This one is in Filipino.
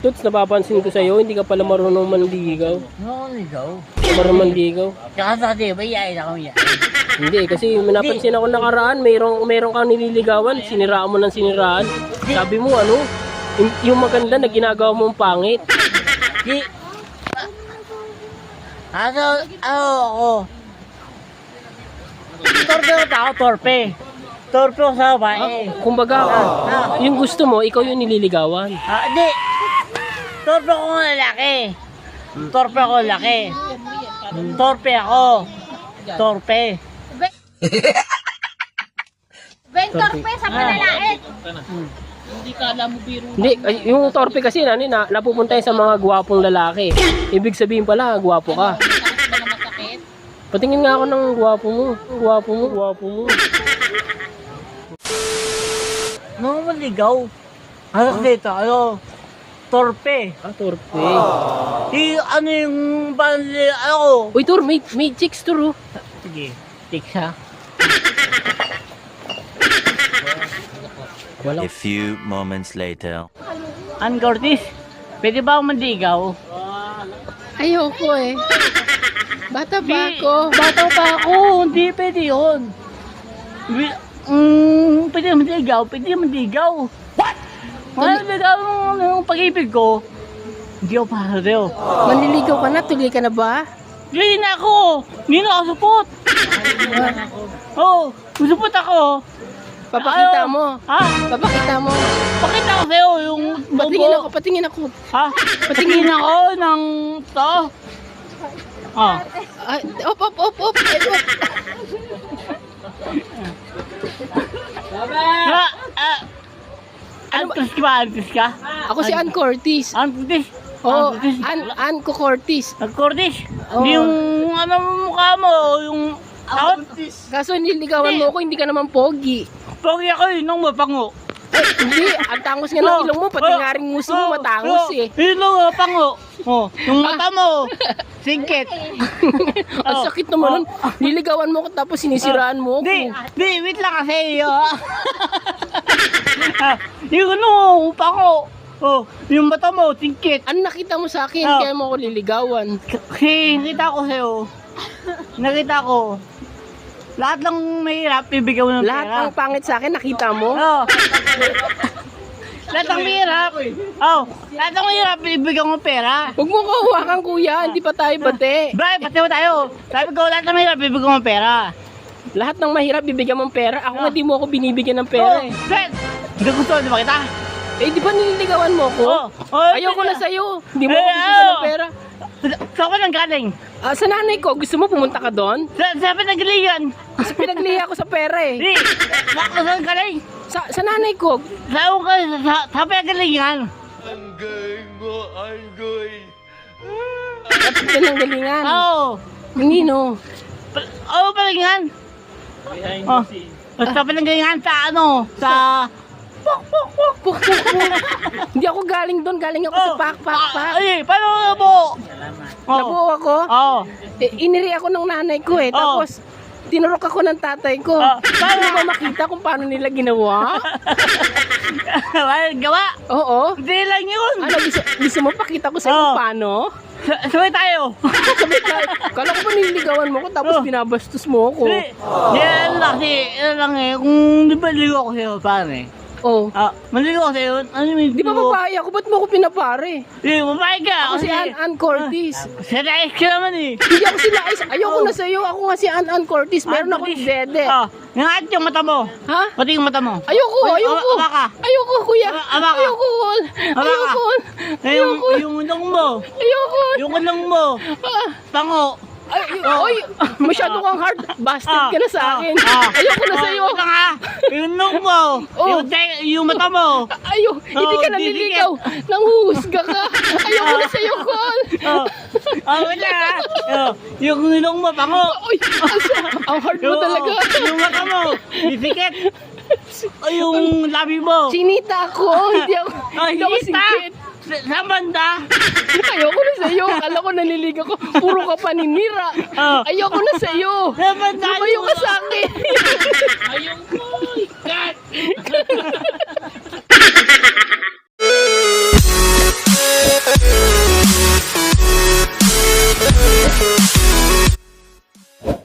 Toots, napapansin ko sa'yo, hindi ka pala marunong manligaw. Manligaw? Marunong manligaw? Tsaka sa di ba iyayin ako yan? Hindi, kasi may napansin ako nakaraan, mayroong kang nililigawan, siniraan mo ng siniraan. Sabi mo, ano, yung maganda na ginagawa mong pangit. Di... ako. Torpe ko tao, torpe. Torpe ko sa babae. Kumbaga, yung gusto mo, ikaw yung nililigawan. Di. Torpe ko ng lalaki. Torpe ako lalaki. Torpe ako. Torpe. Ben torpe sa panalait. Hindi, yung torpe kasi napupunta sa mga gwapong lalaki. Ibig sabihin pala, gwapo ka. Patingin nga ako ng gwapo mo. Gwapo mo. Ano maligaw? Ano dito? Ano? Torpe. Torpe. Ano yung bali? Ano? Uy, Tor, may chicks, Tor. Sige, chicks ha. A few moments later. Ann Curtis, pwede ba ako mandigaw? Ayoko eh. Bata pa ako. Bata pa ako, hindi pwede yun. Pwede mandigaw. What? Mandigaw yung pag-ibig ko. Hindi ako para rin. Manliligaw ka na? Tuloy ka na ba? Hindi na ako. Hindi na ako supot. Oo, supot ako. Papakita mo. Ha? Papakita mo. Pakita ko sa'yo yung bobo. Patingin ako. Ha? Patingin ako ng to. Ah. Ay, op. Ay, op. Antus ka? Ako si Ann Curtis. Ann Curtis? Oh, Ann Curtis. Ann Curtis? Oo. Yung ano mukha mo, yung out? Kaso nililigawan mo ako, hindi ka naman pogi. Pogi ako yun, nung mapango. Hindi, ang tangos nga ng ilong mo, pati nga rin nguso mo matangos eh. Ilong mapango. Oh, yung mata mo, singkit. Ang sakit naman nun. Niligawan mo ko tapos sinisiraan mo ako. Di, wait lang kasi. Yung ano, pango. Oh, yung mata mo, singkit. Ano nakita mo sa akin, kaya mo ako liligawan? Kasi nakita ko sa'yo. Nakita ko. Lahat lang mahirap, bibigyan mo ng Lahat pera. ng pangit sa akin, nakita mo? Oo. Lahat ng mahirap. Oo. Lahat ng mahirap, bibigyan mo ng pera. Huwag mo kahawakan kuya, hindi pa tayo bate. Bray, pati mo tayo. Sabi ko, lahat ng mahirap, bibigyan mo ng pera. Lahat ng mahirap, bibigyan mo ng pera. Ako nga di mo ako binibigyan ng pera eh. Fred! Hindi gusto, di ba kita? Eh, di ba nililigawan mo ako? Ayoko na sa'yo. Hindi mo ako bibigyan ng pera. Saan ko nang galing? Sa nanay ko, gusto mo pumunta ka doon? Sa pinagalian. Kasi pinagliha ko sa pera eh. Di, saan galing? Sa nanay ko. Sa pinagalingan. Sa pinanggalingan. Oo. Nino. Oo, pinalingan. Sa pinagalingan sa ano? Sa... Hindi ako galing doon, galing ako sa pak. Ay, paano po? Nabuo ako? Oo. Iniri ako ng nanay ko eh. Tapos, tinurok ako ng tatay ko. Paano mo makita kung paano nila ginawa? Gawa? Oo. Hindi lang yun. Ano, gusto mo pakita ko sa'yo kung paano? Sabay tayo. Sabay tayo. Kala ko ba nililigawan mo ko tapos binabastos mo ako? Yan lang eh. Kung di ba ligo ako sa'yo, pare? Oh. Maligo ako sa'yo. Ano yung di ba papaya ko? Ba't mo ako pinapare? Di, papaya ka. Ako si Ann Curtis. Sinais ka naman eh. Hindi ako si Lais. Ayoko na sa'yo. Ako nga si Ann Curtis. Meron akong dede. Nangat yung mata mo. Ha? Pati yung mata mo. Ayoko. Ama ka. Ayoko, kuya. Ama ka. Ayoko. Ayoko. Yung unong mo. Ayoko. Yung unong mo. Pango. Oy, masyado kang hard. Bastard ka na sa akin. Ayoko na sa'yo. Yung unong mo. Yung mata mo. Hindi ka naliligaw. Nanghuhusga ka. Ayoko na sa'yo, Col. Wala. Yung unong mo, pango. Oy, ang hard mo talaga. Yung mata mo. Bisikit. Yung labi mo. Sinita ako. Hindi ako singkit. Sa banda? Ayoko na sa'yo. Akala ko naliligaw ko. Puro ka paninira. Ayoko na sa'yo. Sa banda? Lumayo ka sa akin. Ayoko. Cut!